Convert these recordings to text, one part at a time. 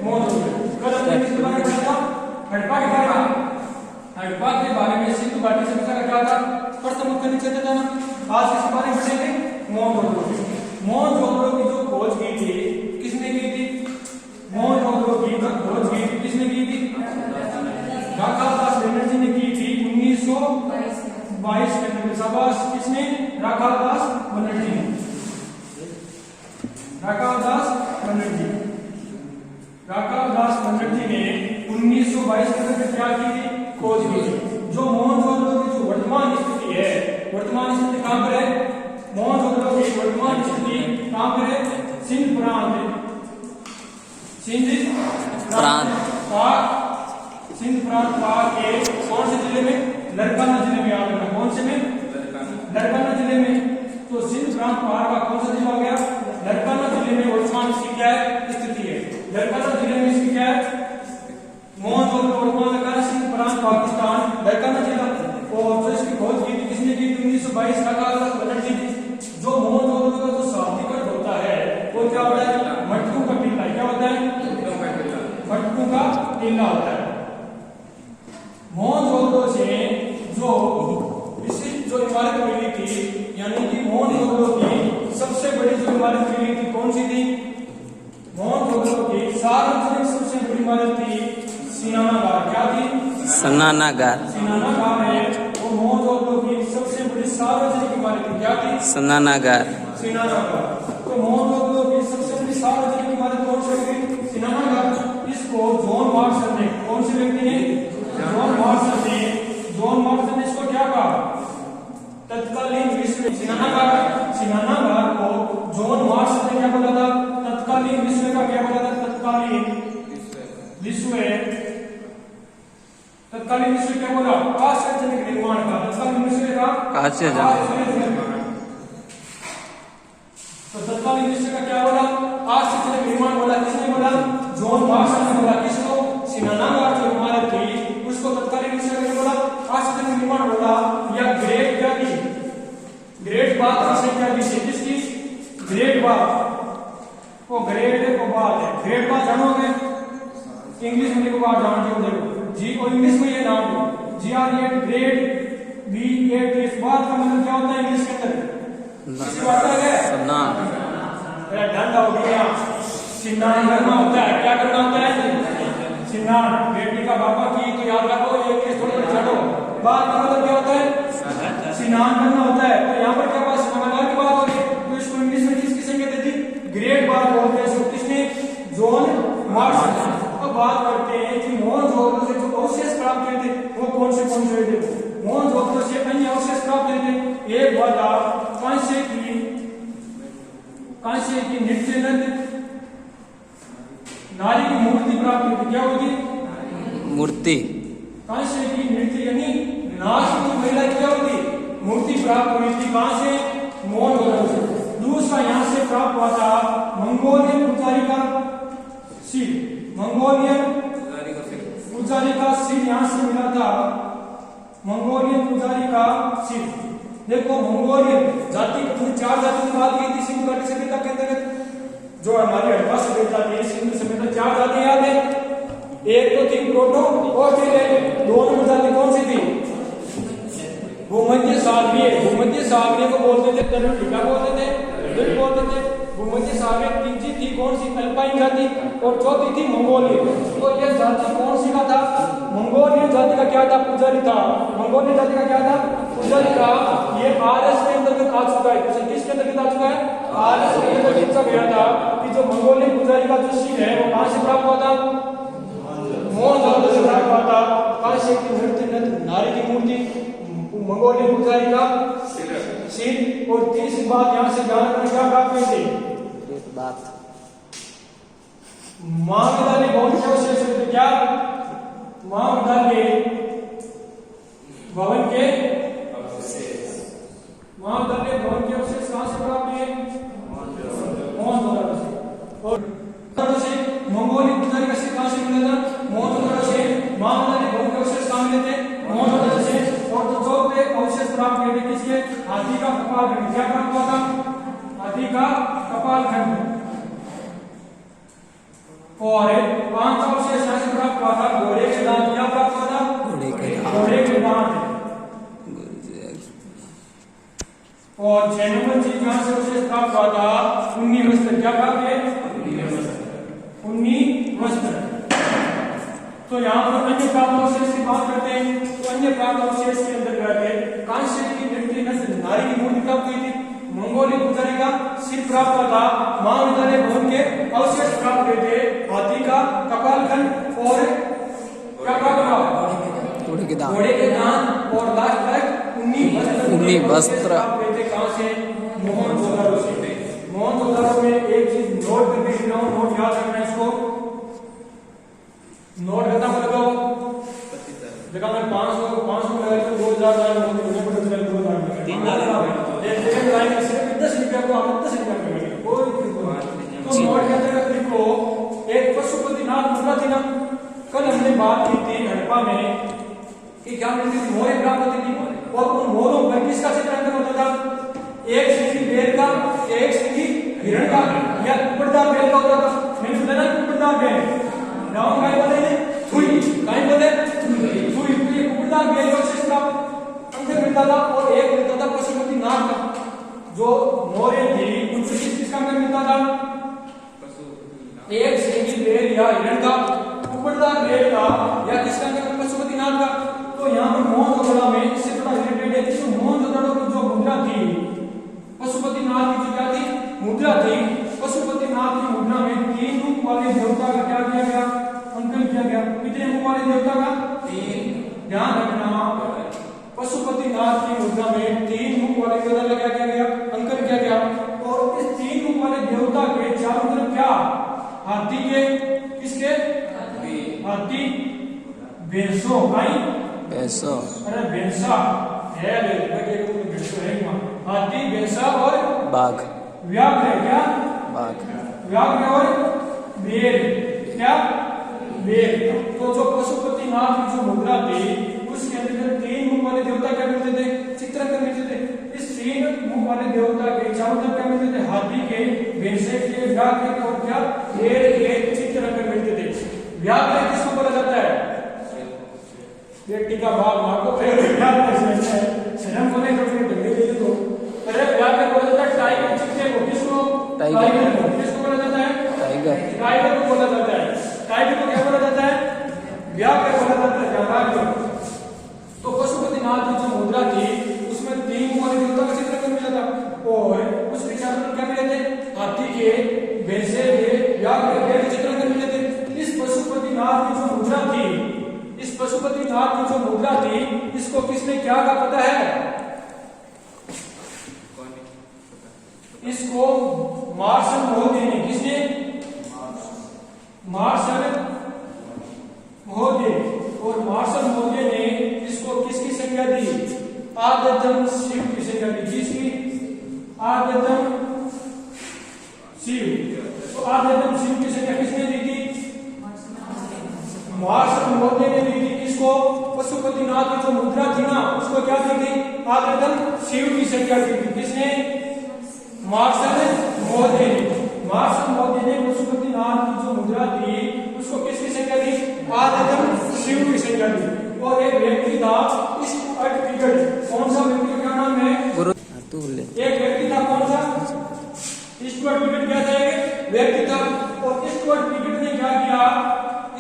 कल हमने किसके बारे में पढ़ा था? हड़प्पा के बारे में। हड़प्पा के बारे में सिंधु घाटी सभ्यता का क्या था? प्रथम उत्खनन क्षेत्र था ना। आज किसके बारे में पढ़ेंगे? मोहनजोदड़ो की जो खोज की थी किसने की थी? मोहनजोदड़ो की खोज की किसने की थी? राखालदास बनर्जी ने की थी 1922 के अंदर। शाबाश, किसने? राखालदास बनर्जी ने। राखालदास बनर्जी ने 1922 के अंदर क्या की थी? खोज की थी। जो मोहनजोदड़ो की जो वर्तमान स्थिति है, वर्तमान स्थिति कहां पर है? मोहनजोदड़ो की वर्तमान स्थिति कहां पर है? सिंध प्रांत के कौन से जिले में? लड़काना जिले में। याद रखना, कौन से में? लड़काना जिले में। तो सिंध प्रांत पहाड़ का कौन सा जिला हो गया? लड़काना जिले में वर्तमान इसकी क्या है? स्थिति है। लड़काना जिले में इसकी क्या है? मोहनजोदड़ो वर्तमान का सिंध प्रांत पाकिस्तान, लड़काना जिला। और जो इसकी खोज की थी किसने की? 1922 राखालदास बनर्जी ने। जो मोहनजोदड़ो का जो शाब्दिक अर्थ होता है वो क्या होता है? मटकू का टीला। क्या होता है? मटकू का टीला होता है। मोहनजोदड़ो से जो विशिष्ट जो इमारत मिली थी, यानी कि मोहनजोदड़ो की सबसे बड़ी जो इमारत मिली थी कौन सी थी? मोहनजोदड़ो की सार्वजनिक सबसे बड़ी इमारत थी सिनानागार। क्या थी? स्नानागार। सिनानागार है वो मोहनजोदड़ो की सबसे बड़ी सार्वजनिक इमारत थी। क्या थी? स्नानागार। सिनानागार। तो मोहनजोदड़ो की सबसे बड़ी सार्वजनिक इमारत कौन सी थी? सिनानागार। इसको जॉन मार्शल ने, कौन से व्यक्ति ने? जॉन मार्शल ने इसको क्या कहा? तत्कालीन विश्व सिनानागार को जॉन मार्शल ने क्या बोला था? तत्कालीन विश्व का क्या बोला था? तत्कालीन विश्व क्या बोला? आश्चर्यजनक निर्माण का। तत्कालीन विश्व का आश्चर्यजनक। तो तत्कालीन विश्व का क्या बोला? आश्चर्यजनक निर्माण बोला। किसने बोला? जॉन मार्शल ने बोला। किसको? सिनानागार जो इमारत थी उसको तत्कालीन विश्व का बोला? आश्चर्यजनक निर्माण बोला। या ग्रेट क्या थी? ग्रेट बात क्या थी? किसकी? ग्रेट बात। वो ग्रेट को बात है। ग्रेट बात जानोगे? इंग्लिश में को बात जानते हो? देखो जी, और इंग्लिश में ये नाम है GREAT, ग्रेट BAT। इस बात का मतलब क्या होता है इंग्लिश के अंदर? ठंडा हो गया। स्नान करना होता है। क्या करना होता है? स्नान। बेटी का पापा की तो याद रखो, ये थोड़ा छोड़ो। बात का मतलब क्या होता है? स्नान करना होता है। तो यहाँ पर क्या बात? स्नानागार की बात हो रही है। तो इसको इंग्लिश में किसकी संज्ञा दी थी? ग्रेट बात बोलते हैं। किसने? John Marshall. अब बात करते हैं कि मोहनजोदड़ो से जो अवशेष प्राप्त हुए थे वो कौन से थे? मोहनजोदड़ो से अन्य अवशेष प्राप्त हुए थे। एक बात कांस्य की नृत्य नारी की मूर्ति प्राप्त हुई थी। क्या हुई थी? मूर्ति। कांस्य की नृत्य यानी नाच की महिला क्या हुई थी? मूर्ति प्राप्त हुई थी। कहां से? मोहनजोदड़ो से। दूसरा यहां से प्राप्त हुआ था मंगोलियन पुजारी का सिर। मंगोलियन पुजारी का सिर यहां से मिला था। मंगोलियन पुजारी का सिर। देखो मंगोलियन जाति, 4 जाति की बात की थी सिंधु घाटी सभ्यता के अंतर्गत। जो हमारी हड़प्पा सभ्यता थी, सिंधु सभ्यता, 4 जाति याद है? एक तो थी प्रोटो और फिर 2 नंबर जाति कौन सी थी? भूमध्य सागरीय को बोलते थे तरुणिका बोलते थे, बोलते थे। भूमध्य सागरीय तीसरी थी कौन सी? अल्पाइन जाति। और चौथी थी मंगोलियन। तो ये जाति कौन सी का था? मंगोलियन जाति का क्या था? पुजारी था। मंगोलियन जाति का क्या था? पुजारी था। ये RS के अंतर्गत आ चुका है। किसके अंतर्गत आ चुका है? RS के अंतर्गत पूछा गया था कि जो मंगोलियन पुजारी का जो सिर है वो कहां से प्राप्त हुआ था? मोहनजोदड़ो से प्राप्त हुआ था। कांस्य की नृत्य नारी की मूर्ति, मंगोलियन पुजारी का सिर। और तीसरी बात यहां से ध्यान रखना, क्या प्राप्त हुई थी? महाविद्यालय भवन के अवशेष। क्या? महाविद्यालय भवन के अवशेष कहां से प्राप्त हुए? मोहनजोदड़ो से। और मंगोलियन पुजारी का सिर कहां से मिला था? मोहनजोदड़ो से। महाविद्यालय भवन के अवशेष कहां मिले थे? मोहनजोदड़ो से। और जो चौथे अवशेष प्राप्त हुए थे किसके? हाथी का कपाल खंड। क्या प्राप्त हुआ था? हाथी का कपाल खंड। और और 5 अवशेष से प्राप्त हुआ था घोड़े के दांत। क्या प्राप्त हुआ था? घोड़े के दांत। घोड़े के दांत। और 6 नंबर चीज कहां से अवशेष प्राप्त हुआ था? उन्नी वस्त्र। क्या प्राप्त है? उन्नी वस्त्र। तो यहाँ पर अन्य प्राप्त अवशेष की बात करते हैं। तो अन्य प्राप्त अवशेष के अंतर्गत कांस्य की व्यक्ति नारी की मूर्ति प्राप्त हुई थी, मंगोलिक पुजारी का सिर प्राप्त हुआ था, महाविद्यालय भवन के अवशेष प्राप्त हुए थे, हाथी का कपालखंड और क्या प्राप्त हुआ? घोड़े के दांत। घोड़े के दांत और लास्ट तक उन्नी वस्त्र प्राप्त हुए थे। कहां से? मोहनजोदड़ो से। मोहनजोदड़ो में एक चीज नोट करके लिखना, नोट याद रखना इसको। नोट करना पड़ेगा। देखा मैं 500 लगाया तो 2000 लाइन होने को 2000 एक सेकंड लाइन सिर्फ 10 रुपया को आप 10 रुपया में कोई तो नोट के अंदर लिखो। एक पशुपतिनाथ मुद्रा थी ना, कल हमने बात की थी हड़प्पा में कि क्या मिलती थी? मोहरें प्राप्त होती थी और उन मोहरों पर किसका चित्रांकन होता था? एक सींगी बैल का या एक सींगी हिरण का या कुपड़दार बैल का होता था। मैंने सुना ना कुपड़दार बैल गाँव का बोले थुई कहीं बोले थुई। तो ये कुपड़दार बैल का अवशेष प्राप्त अंदर मिलता था और एक मिलता था पशुपतिनाथ का। जो मोहरें थी उनसे किसका अंदर मिलता था? एक सींगी बैल या हिरण का, कुपड़दार बैल का या किसका अंदर? पशुपतिनाथ का। तो यहाँ पर मोहनजोदड़ो में इससे थोड़ा रिलेटेड है कि मोहनजोदड़ो की जो मुद्रा थी, पशुपतिनाथ की जो क्या थी? मुद्रा थी। पशुपतिनाथ की मुद्रा में 3 मुख वाले देवता का क्या किया गया? अंकन किया गया। कितने मुख वाले देवता का? 3। ध्यान रखना, पशुपतिनाथ की मुद्रा में 3 मुख वाले देवता का क्या किया गया? अंकन किया गया। और इस 3 मुख वाले देवता के चारों तरफ क्या? हाथी के, किसके? हाथी भैंसों काई भैंसो, अरे भैंसा है लगे को भैंसो है वहां। हाथी, भैंसा और बाघ। व्याघ्र है क्या? बाघ। व्याघ्र और बेर। क्या? बेर। तो जो पशुपतिनाथ की जो मुद्रा थी उसके अंदर 3 मुख वाले देवता क्या मिलते थे? चित्रांकन मिलते थे। इस 3 मुख वाले देवता के चारों तरफ क्या मिलते थे? हाथी के, भैंसे के, व्याघ्र के और क्या? बेर के चित्रांकन मिलते थे। व्याघ्र किसको बोला जाता है? व्यक्ति का भाव मार्को शर्म बोले तो फिर ढंगे दे दो। अरे व्याघ्र बोला जाता है टाइगर, चित्ते को किसको? टाइगर को। किसको बोला जाता है? टाइगर। टाइगर को बोला जाता है। टाइगर को क्या बोला जाता है? व्याघ्र बोला जाता है। व्याघ्र। तो पशुपतिनाथ की जो मुद्रा थी उसमें 3 मुख वाले देवता का चित्रांकन मिला था और उसके चारों तरफ क्या मिले थे? हाथी के, भैंसे के, व्याघ्र के चित्रांकन मिले थे। इस पशुपतिनाथ की जो मुद्रा थी, इस पशुपतिनाथ की जो मुद्रा थी इसको किसने क्या का पता है? इसको मार्शल महोदय ने। किसने? मार्शल महोदय। और मार्शल महोदय ने इसको किसकी संज्ञा दी? आद्यतम शिव की संज्ञा दी। जिसकी? आद्यतम शिव। तो आद्यतम शिव की संज्ञा किसने दी थी? मार्शल महोदय ने दी थी। किसको? पशुपतिनाथ की जो मुद्रा थी ना उसको क्या दी थी? आद्यतम शिव की संज्ञा दी थी। किसने? मार्शल महोदय ने। मार्शल महोदय ने पशुपतिनाथ की जो मुद्रा थी उसको किसकी संज्ञा दी? आद्यतम शिव की संज्ञा दी। और एक व्यक्ति था स्टुअर्ट पिगट। कौन सा व्यक्ति का नाम है? एक व्यक्ति था। कौन सा? Stuart Piggott. क्या था? एक व्यक्ति था। और स्टुअर्ट पिगट ने क्या किया?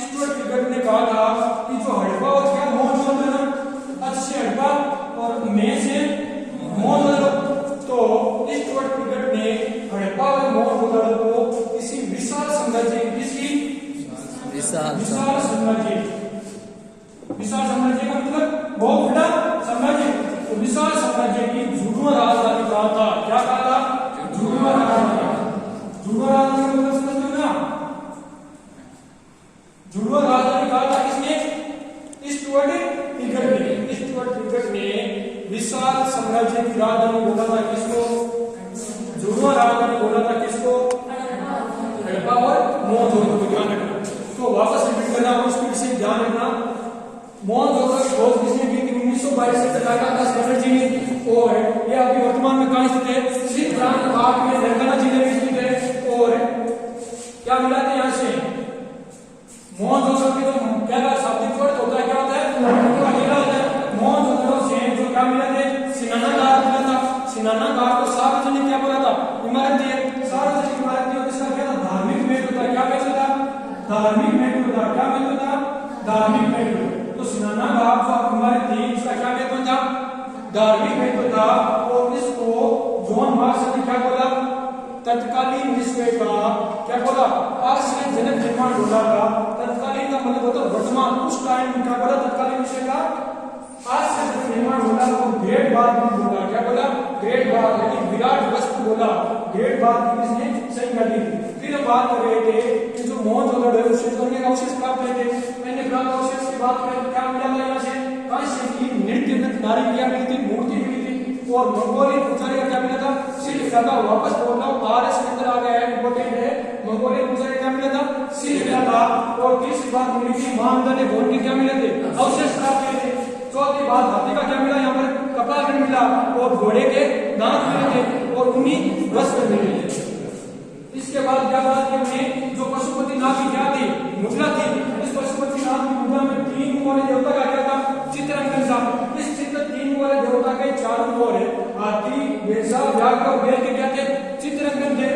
स्टुअर्ट पिगट ने कहा था कि जो हड़प्पा और क्या मोहनजोदड़ो, अच्छे हड़प्पा और में से मोहनजोदड़ो। तो स्टुअर्ट पिगट ने हड़प्पा और मोहनजोदड़ो को किसी विशाल साम्राज्य, किसकी? विशाल साम्राज्य। विशाल साम्राज्य का मतलब बहुत बड़ा साम्राज्य। तो विशाल साम्राज्य की जुड़वा राजधानी कहा था। क्या कहा था? जुड़वा राजधानी। जुड़वा राजधानी का मतलब समझते हो ना? जुड़वा राजधानी कहा था किसने? स्टुअर्ट पिगट ने। स्टुअर्ट पिगट ने विशाल साम्राज्य की राजधानी बोला था किसको? जुड़वा राजधानी बोला था किसको? हड़प्पा और मोहनजोदड़ो को। ध्यान रखना। तो वापस रिपीट करना और उसके विषय ध्यान रखना। मोहनजोदड़ो की खोज किसने की थी? 1922 से चलाया था बनर्जी ने। और ये अभी वर्तमान में कहां स्थित है? श्री प्रांत भाग में तेलंगाना जिले में स्थित है। और क्या मिला था यहाँ से? मोहनजोदड़ो की जो क्या शाब्दिक अर्थ होता है, क्या होता है, अकेला होता है। मोहनजोदड़ो से जो क्या मिला थे, सिनानागार मिला था। सिनानागार को सार्वजनिक क्या बोला था, इमारत थी। सार्वजनिक इमारत थी और इसका क्या था, धार्मिक महत्व था। क्या महत्व था, धार्मिक महत्व था। क्या महत्व था, धार्मिक महत्व। तो सिनानागार जो इमारत थी इसका क्या महत्व था, धार्मिक महत्व था। और इसको जॉन मार्शल ने क्या बोला, तत्कालीन विश्व का क्या बोला, आश्चर्यजनक निर्माण बोला था। तत्कालीन का मतलब होता है वर्तमान, उस टाइम क्या बोला, तत्कालीन विश्व का आश्चर्यजनक निर्माण बोला। और ग्रेट बात भी बोला। क्या बोला, ग्रेट बात, यानी विराट वस्तु बोला। ग्रेट बात की किसने, सही कर दी। फिर हम बात कर रहे थे कि जो मोहनजोदड़ो है उससे जो अनेक अवशेष प्राप्त हुए थे। मैंने प्राप्त अवशेष की बात करें क्या मिला था, यहाँ से कांस्य की नृत्य नारी क्या मिली थी, मूर्ति मिली थी। और मंगोलियन पुजारी का क्या मिला था, शिल्प मिला था। वापस बोल रहा हूँ, आरएस के अंदर आ गया है, इंपॉर्टेंट है। मंगोलियन पुजारी क्या मिला था, शिल्प मिला था। और तीसरी बात मिली थी, महानदा भवन के क्या मिले थे, अवशेष प्राप्त हुए थे। चौथी बात, हाथी का क्या मिला, यहाँ पर कपाल मिला। और घोड़े के दांत मिले थे और ऊनी वस्त्र मिले थे। इसके बाद क्या बात की हमने, जो पशुपतिनाथ की क्या थी, मुद्रा थी। इस पशुपतिनाथ की मुद्रा में 3 वाले देवता का क्या था, चित्रांकन था। इस चित्र 3 वाले देवता के चारों ओर हाथी, वैसा, व्याघ्र और बैल के क्या थे, चित्रांकन थे।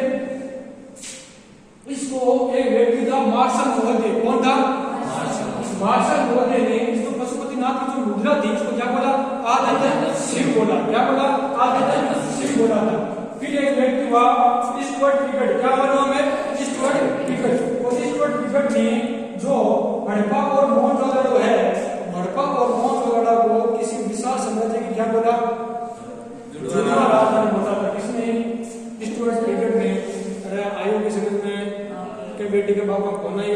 इसको एक व्यक्ति था, मार्शल महोदय। कौन था, मार्शल महोदय ने इसको पशुपतिनाथ की जो मुद्रा थी इसको क्या बोला, आदित्य शिव बोला। क्या बोला, आदित्य शिव बोला था। फिर एक व्यक्ति हुआ स्टुअर्ट पिगट। क्या बोला हमें, स्टुअर्ट पिगट। और स्टुअर्ट पिगट ने जो हड़प्पा और मोहनजोदड़ो है, हड़प्पा और मोहनजोदड़ो को किसी विशाल साम्राज्य की क्या बोला, जुड़वा राजधानी बोला था। किसने, स्टुअर्ट पिगट ने। अरे आयु की समझ में के बेटी के बाप का कौन है,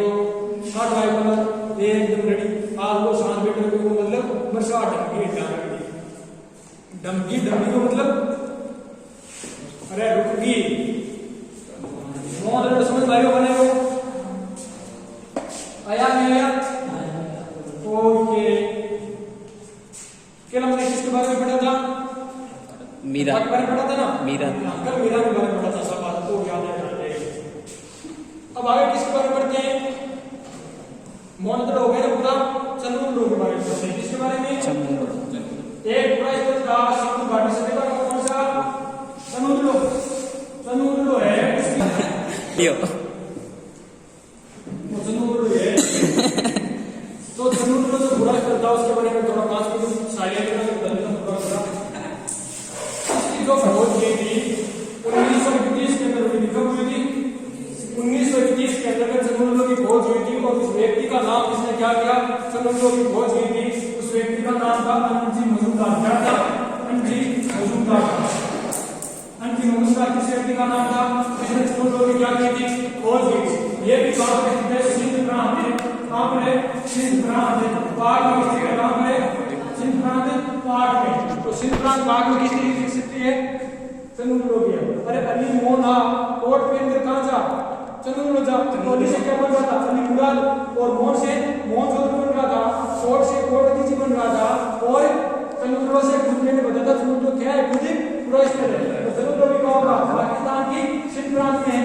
साठ भाई बोला ये एकदम रेडी। आज वो साथ बेटे को मतलब बरसा ढंगी डमकी डमकी को मतलब अरे रुकगी। मोहनजोदड़ो समझ में आयो, बने हो, आया नहीं आया, ओके। कल हमने किसके बारे में पढ़ा था, मीरा के बारे में पढ़ा था ना, मीरा, कल मीरा के बारे में पढ़ा था। सब बात को याद है। अब आगे किसके बारे में पढ़ते हैं, मोहनजोदड़ो हो गया ना पूरा, चंद्रगुप्त के बारे में पढ़ते हैं। किसके बारे में, एक पूरा इस का सिंधु घाटी सभ्यता का कौन सा, चंद्रगुप्त है लियो चंद्रगुप्त है। तो चंद्रगुप्त जो बुरा करता उसके बारे में थोड़ा 5 मिनट साइलेंट जो खोज की थी 1931 के अंदर हुई थी। कब हुई थी, 1931 के अंदर चंद्रगुप्त की खोज हुई थी। और उस व्यक्ति का नाम किसने क्या किया, चंद्रगुप्त की खोज हुई थी। उस व्यक्ति का नाम था अनजी मजूमदार। क्या था, अनजी मजूमदार। अनजी मजूमदार किस व्यक्ति का नाम था, जिसने चंद्रगुप्त की क्या की थी, खोज की थी। ये भी कहा करते थे सिंध प्रांत में, कहां पे, सिंध प्रांत में, पहाड़ में स्थित है। कहां पे, सिंध प्रांत पहाड़ में। तो सिंध प्रांत पहाड़ में किस तरीके से स्थित है, चंद्रगुप्त की है। अरे अली मोहना कोट पे अंदर कहां जा, चंद्रगुप्त जा। तो अली से क्या बन रहा था, अली मुराद। और मोहन से मोहनजोदड़ो बन रहा था। कोट से कोटदीजी बन रहा था। और चंद्रगुप्त से खुद ने बताया था चंद्रगुप्त क्या है, खुद पूरा स्थल है। तो चंद्रगुप्त भी कहाँ होगा, पाकिस्तान की सिंध प्रांत में है।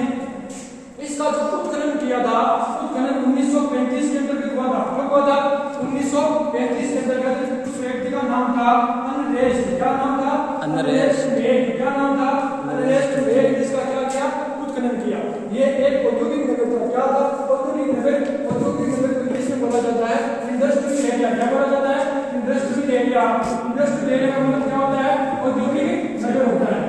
इसका जो उत्खनन किया था, उत्खनन 1935 के अंतर्गत हुआ था। कब हुआ था, 1935 के अंतर्गत। उस व्यक्ति का नाम था अनरेश। क्या नाम था, अनरेश बेग। क्या नाम था, अनरेश बेग। जिसका क्या किया, उत्खनन किया। ये एक औद्योगिक नगर था। क्या था, औद्योगिक नगर। औद्योगिक नगर को इंग्लिश में बोला जाता है इंडस्ट्रियल एरिया। क्या बोला जाता है, इंडस्ट्रियल एरिया। इंडस्ट्रियल एरिया का मतलब क्या होता है, औद्योगिक नगर होता है।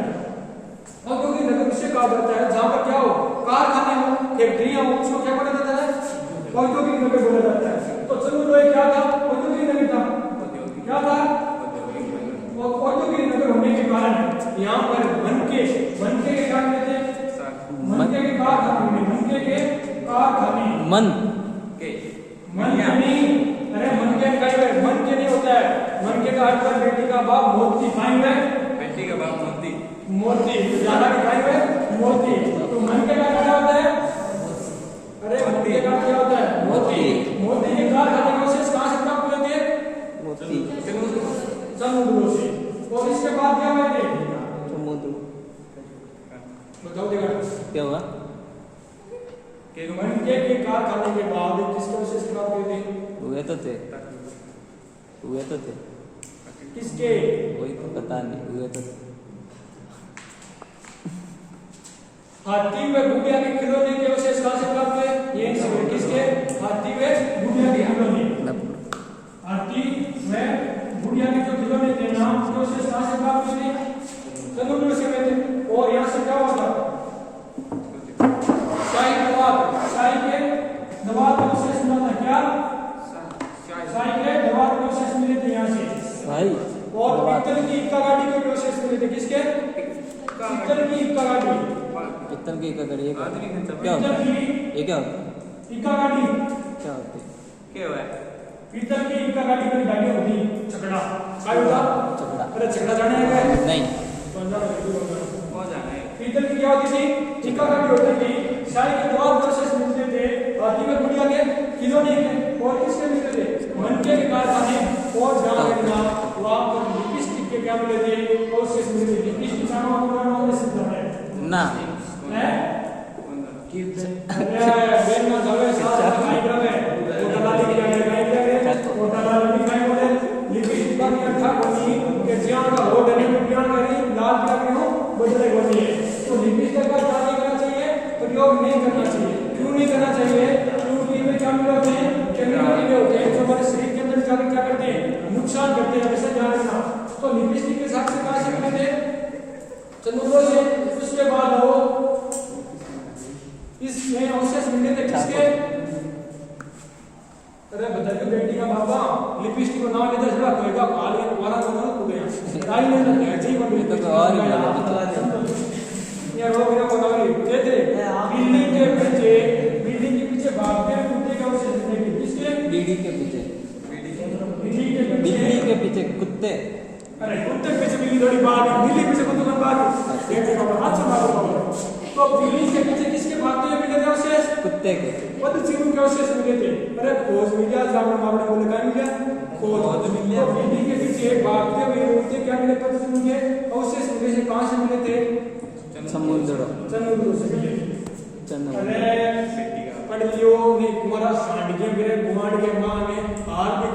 औद्योगिक नगर किसे कहा जाता है, जहां पर क्या हो, कारखाने हो, फैक्ट्रियां हो, उसको क्या बोला जाता है, औद्योगिक नगर बोला जाता है। तो चंद्रगुप्त क्या था, औद्योगिक नगर था। क्या था, औद्योगिक नगर होने के कारण यहाँ पर मनके के क्या कहते हैं, मनके के कारखाने, मनके के कारखाने, मन के नहीं, अरे मनके मन के नहीं होता है। मनके का अर्थ है बेटी का बाप मोती। खाएंगे बेटी का बाप मोती, मोती ज्यादा दिखाएंगे मोती। तो मनके का क्या होता है, अरे मनके का क्या होता है, मोती। मोती के कारखाने के अवशेष कहाँ से प्राप्त हुए थे, मोती, चंद्रगुप्त से। और इसके बाद क्या हुए थे, बताओ देखा क्या हुआ, मनके के कारखाने के बाद किसके अवशेष तो थे हुए तो थे किसके? वही तो पता नहीं हुए तो थे। हाथी व गुड़िया के खिलौने के अवशेष कहां से प्राप्त हुए? ये इसमें किसके? हाथी व गुड़िया के खिलौने। हाथी व गुड़िया के जो खिलौने थे नाम के अवशेष कहां से प्राप्त हुए थे? समुद्र से हुए थे। और यहाँ से क्या होगा? शाही के दवात के अवशेष मिला था क्या? शाही के दवात के अवशेष मिले थे यहाँ से। भाई और पित्तल की इक्का गाड़ी के अवशेष मिले थे किसके? पित्तल की इक्का गाड़ी। पित्तल की क्या करिए क्या होता है ये क्या होता है इक्का गाड़ी क्या होता है पित्तल की इक्का गाड़ी की गाड़ी होती छकड़ा क्या होता? चकड़ा अरे छकड़ा जाने है नहीं पित्तल की क्या होती थी? इक्का गाड़ी होती थी। शाही के दवात के अवशेष मिलते थे। हाथी में गुड़िया के खिलौने के और किसके मिलते थे? मनके के कारखाने और जहाँ मिलना वहाँ पर लिपस्टिक के क्या मिले थे? अवशेष मिले थे। लिपस्टिक का नाम है ना है अरे बेना जावे सारा खाई रहे वो दलाली की जाए खाई रहे वो दलाली खाई बोले लिपस्टिक का इकट्ठा होनी के ज्ञान का हो डरे ज्ञान करी लाल क्या करो बदले होनी है। तो लिपस्टिक का क्या करना चाहिए? प्रयोग नहीं करना चाहिए। क्यों नहीं करना चाहिए? क्योंकि इसमें क्या मिले होते हैं? केमिकल मिले होते हैं जो हमारे शरीर के अंदर जाकर क्या करते हैं? नुकसान करते हैं। ऐसा ध्यान रखना। तो लिपस्टिक के साथ से कहां से मिले थे? चंद्रों से। उसके बाद वो इसमें अवशेष मिले थे किसके? अरे बताइए बेटी का बाबा लिपस्टिक को नाम लेता चला कोई का पाली वाला तो ना हो गया ताई ने तो जी बन गई तो और ही यार वो मेरा को नाम ये थे बिल्डिंग के पीछे भागते हैं कुत्ते के अवशेष मिले थे किसके? बीड़ी के पीछे बिल्ली के पीछे कुत्ते अरे कुत्ते के पीछे बिल्ली थोड़ी भागी बिल्ली पीछे कुत्ते का भागी बेटे का हाथ से मारो तो बिल्ली के पीछे किसके भागते हुए मिले थे अवशेष? कुत्ते के पद चिन्ह के अवशेष मिले थे। अरे खोज मिला जामन मामले बोले क्या मिला? खोज मिले। बिल्ली के पीछे भागते हुए उनसे क्या मिले? पद चिन्ह के अवशेष मिले थे। कहां से मिले थे? समुद्र से मिले। चंद्र अरे पढ़ लियो ने तुम्हारा सांड के मेरे गुआंड के मां ने हार में